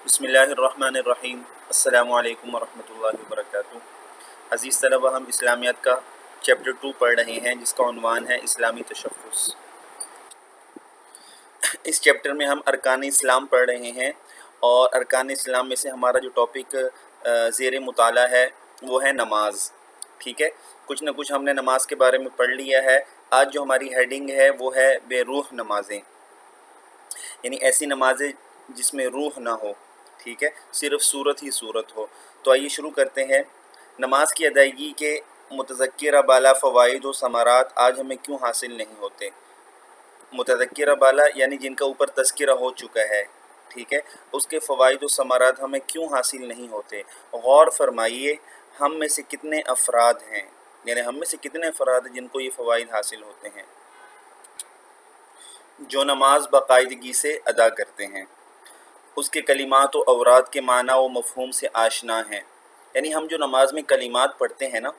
بسم اللہ الرحمن الرحیم۔ السلام علیکم ورحمۃ اللہ وبرکاتہ۔ عزیز طلبہ، ہم اسلامیات کا چیپٹر 2 پڑھ رہے ہیں جس کا عنوان ہے اسلامی تشخص۔ اس چیپٹر میں ہم ارکان اسلام پڑھ رہے ہیں، اور ارکان اسلام میں سے ہمارا جو ٹاپک زیر مطالعہ ہے وہ ہے نماز۔ ٹھیک ہے، کچھ نہ کچھ ہم نے نماز کے بارے میں پڑھ لیا ہے۔ آج جو ہماری ہیڈنگ ہے وہ ہے بے روح نمازیں، یعنی ایسی نمازیں جس میں روح نہ ہو، ٹھیک ہے، صرف صورت ہی صورت ہو۔ تو آئیے شروع کرتے ہیں۔ نماز کی ادائیگی کے متذکرہ بالا فوائد و ثمرات آج ہمیں کیوں حاصل نہیں ہوتے؟ متذکرہ بالا یعنی جن کا اوپر تذکرہ ہو چکا ہے، ٹھیک ہے، اس کے فوائد و ثمرات ہمیں کیوں حاصل نہیں ہوتے؟ غور فرمائیے، ہم میں سے کتنے افراد ہیں، یعنی ہم میں سے کتنے افراد ہیں جن کو یہ فوائد حاصل ہوتے ہیں؟ جو نماز باقاعدگی سے ادا کرتے ہیں، اس کے کلمات و اوراد کے معنی و مفہوم سے آشنا ہیں۔ یعنی ہم جو نماز میں کلمات پڑھتے ہیں نا،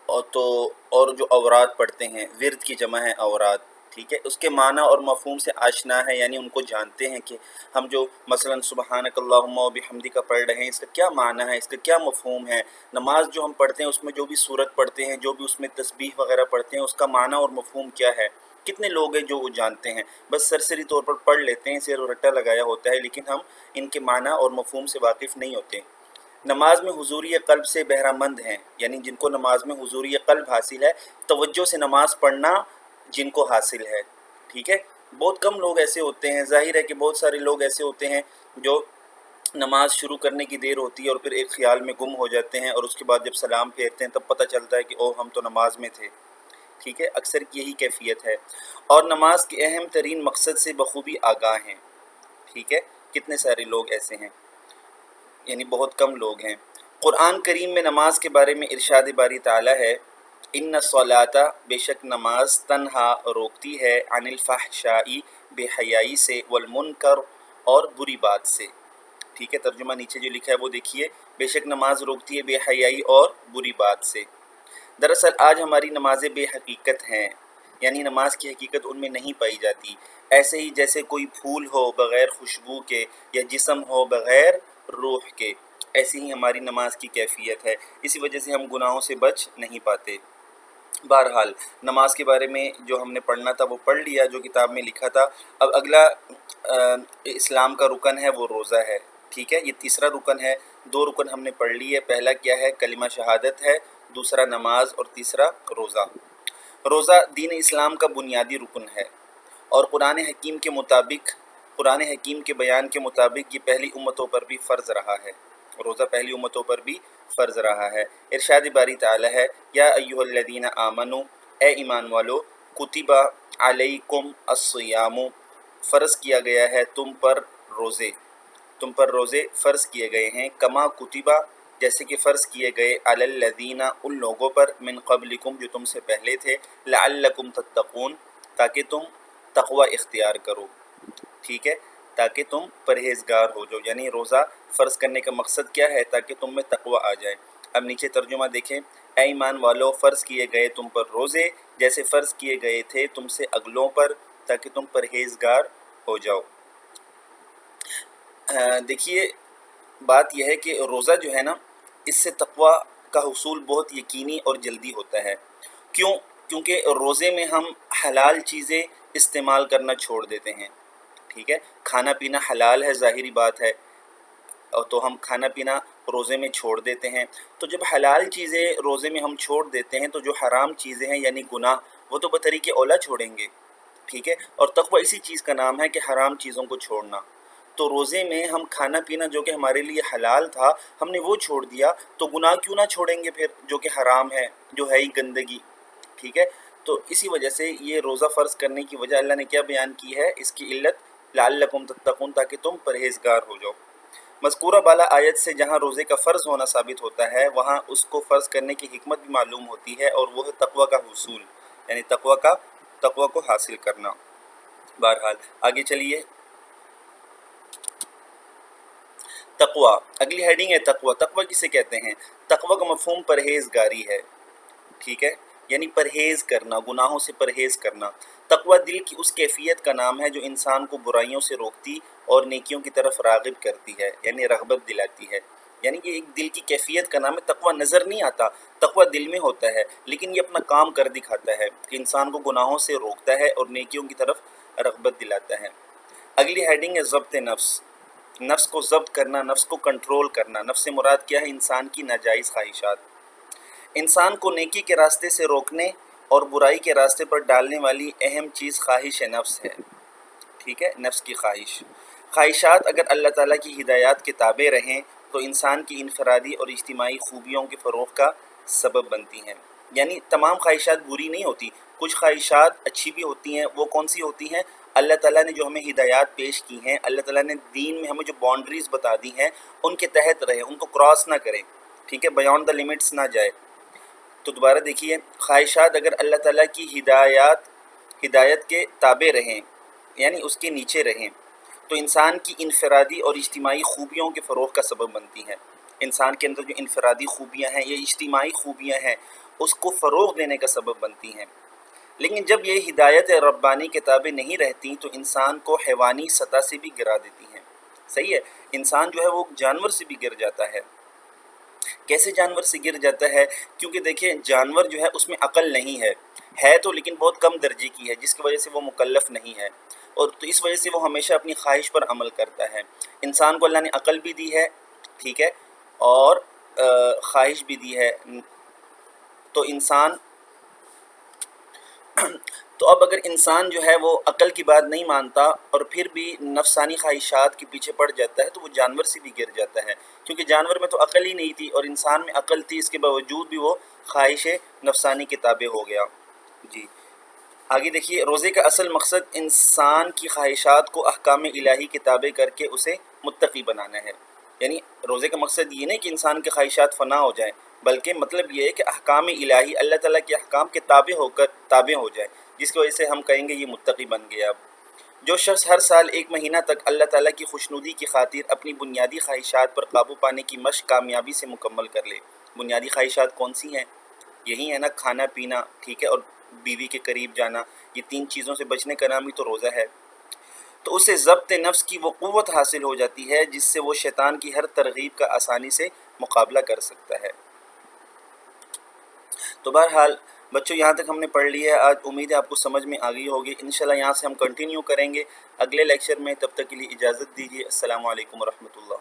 اور جو اوراد پڑھتے ہیں، ورد کی جمع ہے اوراد، ٹھیک ہے، اس کے معنی اور مفہوم سے آشنا ہے، یعنی ان کو جانتے ہیں کہ ہم جو مثلا سبحانک اللہم و بحمدک پڑھ رہے ہیں، اس کا کیا معنی ہے، اس کا کیا مفہوم ہے۔ نماز جو ہم پڑھتے ہیں اس میں جو بھی سورت پڑھتے ہیں، جو بھی اس میں تسبیح وغیرہ پڑھتے ہیں، اس کا معنی اور مفہوم کیا ہے۔ کتنے لوگ ہیں جو وہ جانتے ہیں؟ بس سرسری طور پر پڑھ لیتے ہیں، سیر و رٹا لگایا ہوتا ہے، لیکن ہم ان کے معنی اور مفہوم سے واقف نہیں ہوتے۔ نماز میں حضوری قلب سے بہرہ مند ہیں، یعنی جن کو نماز میں حضوری قلب حاصل ہے، توجہ سے نماز پڑھنا جن کو حاصل ہے، ٹھیک ہے۔ بہت کم لوگ ایسے ہوتے ہیں، ظاہر ہے کہ بہت سارے لوگ ایسے ہوتے ہیں جو نماز شروع کرنے کی دیر ہوتی ہے اور پھر ایک خیال میں گم ہو جاتے ہیں، اور اس کے بعد جب سلام پھیرتے ہیں تب پتہ چلتا ہے کہ اوہ ہم تو نماز میں تھے، ٹھیک ہے۔ اکثر یہی کیفیت ہے، اور نماز کے اہم ترین مقصد سے بخوبی آگاہ ہیں، ٹھیک ہے۔ کتنے سارے لوگ ایسے ہیں، یعنی بہت کم لوگ ہیں۔ قرآن کریم میں نماز کے بارے میں ارشاد باری تعالیٰ ہے، ان الصلاۃ، بے شک نماز، تنہا روکتی ہے، عن الفحشاء، بے حیائی سے، والمنکر، اور بری بات سے، ٹھیک ہے۔ ترجمہ نیچے جو لکھا ہے وہ دیکھیے، بے شک نماز روکتی ہے بے حیائی اور بری بات سے۔ دراصل آج ہماری نمازیں بے حقیقت ہیں، یعنی نماز کی حقیقت ان میں نہیں پائی جاتی۔ ایسے ہی جیسے کوئی پھول ہو بغیر خوشبو کے، یا جسم ہو بغیر روح کے، ایسی ہی ہماری نماز کی کیفیت ہے۔ اسی وجہ سے ہم گناہوں سے بچ نہیں پاتے۔ بہرحال نماز کے بارے میں جو ہم نے پڑھنا تھا وہ پڑھ لیا، جو کتاب میں لکھا تھا۔ اب اگلا اسلام کا رکن ہے وہ روزہ ہے، ٹھیک ہے۔ یہ تیسرا رکن ہے، 2 رکن ہم نے پڑھ لی ہے۔ پہلا کیا ہے؟ کلمہ شہادت ہے، دوسرا نماز، اور تیسرا روزہ۔ روزہ دین اسلام کا بنیادی رکن ہے، اور قرآن حکیم کے مطابق، قرآن حکیم کے بیان کے مطابق یہ پہلی امتوں پر بھی فرض رہا ہے۔ روزہ پہلی امتوں پر بھی فرض رہا ہے۔ ارشاد باری تعالیٰ ہے، یا ایھا الذین آمنوا، اے ایمان والو، کتب علیکم الصیام، فرض کیا گیا ہے تم پر روزے، تم پر روزے فرض کیے گئے ہیں، کما کتبہ، جیسے کہ فرض کیے گئے، علی الذین، ان لوگوں پر، من قبلکم، جو تم سے پہلے تھے، لعلکم تتقون، تاکہ تم تقوی اختیار کرو، ٹھیک ہے، تاکہ تم پرہیزگار ہو جاؤ۔ یعنی روزہ فرض کرنے کا مقصد کیا ہے؟ تاکہ تم میں تقوی آ جائے۔ اب نیچے ترجمہ دیکھیں، اے ایمان والو، فرض کیے گئے تم پر روزے جیسے فرض کیے گئے تھے تم سے اگلوں پر، تاکہ تم پرہیزگار ہو جاؤ۔ دیکھیے، بات یہ ہے کہ روزہ جو ہے نا، اس سے تقوی کا حصول بہت یقینی اور جلدی ہوتا ہے۔ کیوں؟ کیونکہ روزے میں ہم حلال چیزیں استعمال کرنا چھوڑ دیتے ہیں، ٹھیک ہے۔ کھانا پینا حلال ہے، ظاہری بات ہے، اور تو ہم کھانا پینا روزے میں چھوڑ دیتے ہیں۔ تو جب حلال چیزیں روزے میں ہم چھوڑ دیتے ہیں، تو جو حرام چیزیں ہیں یعنی گناہ، وہ تو بطریق اولا چھوڑیں گے، ٹھیک ہے۔ اور تقوی اسی چیز کا نام ہے کہ حرام چیزوں کو چھوڑنا۔ تو روزے میں ہم کھانا پینا جو کہ ہمارے لیے حلال تھا، ہم نے وہ چھوڑ دیا، تو گناہ کیوں نہ چھوڑیں گے پھر، جو کہ حرام ہے، جو ہے ہی گندگی، ٹھیک ہے۔ تو اسی وجہ سے یہ روزہ فرض کرنے کی وجہ اللہ نے کیا بیان کی ہے؟ اس کی علت، لعلکم تتقون، تاکہ تم پرہیزگار ہو جاؤ۔ مذکورہ بالا آیت سے جہاں روزے کا فرض ہونا ثابت ہوتا ہے، وہاں اس کو فرض کرنے کی حکمت بھی معلوم ہوتی ہے، اور وہ ہے تقوی کا حصول، یعنی تقوی کو حاصل کرنا۔ بہرحال آگے چلیے، تقوی، اگلی ہیڈنگ ہے تقوی۔ تقوی کسے کہتے ہیں؟ تقوی کا مفہوم پرہیزگاری ہے، ٹھیک ہے۔ یعنی پرہیز کرنا، گناہوں سے پرہیز کرنا۔ تقوی دل کی اس کیفیت کا نام ہے جو انسان کو برائیوں سے روکتی اور نیکیوں کی طرف راغب کرتی ہے، یعنی رغبت دلاتی ہے۔ یعنی یہ ایک دل کی کیفیت کا نام ہے۔ تقوی نظر نہیں آتا، تقوی دل میں ہوتا ہے، لیکن یہ اپنا کام کر دکھاتا ہے کہ انسان کو گناہوں سے روکتا ہے اور نیکیوں کی طرف رغبت دلاتا ہے۔ اگلی ہیڈنگ ہے ضبط نفس۔ نفس کو ضبط کرنا، نفس کو کنٹرول کرنا۔ نفس سے مراد کیا ہے؟ انسان کی ناجائز خواہشات۔ انسان کو نیکی کے راستے سے روکنے اور برائی کے راستے پر ڈالنے والی اہم چیز خواہش نفس ہے، ٹھیک ہے، نفس کی خواہش۔ خواہشات اگر اللہ تعالیٰ کی ہدایات کے تابع رہیں تو انسان کی انفرادی اور اجتماعی خوبیوں کے فروغ کا سبب بنتی ہیں۔ یعنی تمام خواہشات بری نہیں ہوتی، کچھ خواہشات اچھی بھی ہوتی ہیں۔ وہ کون سی ہوتی ہیں؟ اللہ تعالیٰ نے جو ہمیں ہدایات پیش کی ہیں، اللہ تعالیٰ نے دین میں ہمیں جو باؤنڈریز بتا دی ہیں، ان کے تحت رہیں، ان کو کراس نہ کریں، ٹھیک ہے، بیونڈ دا لمٹس نہ جائے۔ تو دوبارہ دیکھیے، خواہشات اگر اللہ تعالیٰ کی ہدایت کے تابع رہیں، یعنی اس کے نیچے رہیں، تو انسان کی انفرادی اور اجتماعی خوبیوں کے فروغ کا سبب بنتی ہیں۔ انسان کے اندر جو انفرادی خوبیاں ہیں یا اجتماعی خوبیاں ہیں، اس کو فروغ دینے کا سبب بنتی ہیں۔ لیکن جب یہ ہدایت ربانی کے تابع نہیں رہتی تو انسان کو حیوانی سطح سے بھی گرا دیتی ہیں۔ صحیح ہے، انسان جو ہے وہ جانور سے بھی گر جاتا ہے۔ کیسے جانور سے گر جاتا ہے؟ کیونکہ دیکھیں، جانور جو ہے اس میں عقل نہیں ہے تو لیکن بہت کم درجے کی ہے، جس کی وجہ سے وہ مکلف نہیں ہے، اور تو اس وجہ سے وہ ہمیشہ اپنی خواہش پر عمل کرتا ہے۔ انسان کو اللہ نے عقل بھی دی ہے، ٹھیک ہے، اور خواہش بھی دی ہے۔ تو اب اگر انسان جو ہے وہ عقل کی بات نہیں مانتا اور پھر بھی نفسانی خواہشات کے پیچھے پڑ جاتا ہے تو وہ جانور سے بھی گر جاتا ہے، کیونکہ جانور میں تو عقل ہی نہیں تھی اور انسان میں عقل تھی، اس کے باوجود بھی وہ خواہش نفسانی کے تابع ہو گیا۔ جی آگے دیکھیے، روزے کا اصل مقصد انسان کی خواہشات کو احکام الہی کے تابع کر کے اسے متقی بنانا ہے۔ یعنی روزے کا مقصد یہ نہیں کہ انسان کی خواہشات فنا ہو جائیں، بلکہ مطلب یہ ہے کہ احکام الہی، اللہ تعالیٰ کے احکام کے تابع ہو جائے، جس کی وجہ سے ہم کہیں گے یہ متقی بن گیا۔ اب جو شخص ہر سال 1 مہینہ تک اللہ تعالیٰ کی خوشنودی کی خاطر اپنی بنیادی خواہشات پر قابو پانے کی مشق کامیابی سے مکمل کر لے۔ بنیادی خواہشات کون سی ہیں؟ یہی ہے نا، کھانا پینا، ٹھیک ہے، اور بیوی کے قریب جانا، یہ 3 چیزوں سے بچنے کا نام ہی تو روزہ ہے۔ تو اسے ضبط نفس کی وہ قوت حاصل ہو جاتی ہے جس سے وہ شیطان کی ہر ترغیب کا آسانی سے مقابلہ کر سکتا ہے۔ تو بہرحال بچوں، یہاں تک ہم نے پڑھ لیا ہے آج، امید ہے آپ کو سمجھ میں آ گئی ہوگی۔ انشاءاللہ یہاں سے ہم کنٹینیو کریں گے اگلے لیکچر میں، تب تک کے لیے اجازت دیجیے۔ السلام علیکم ورحمۃ اللہ۔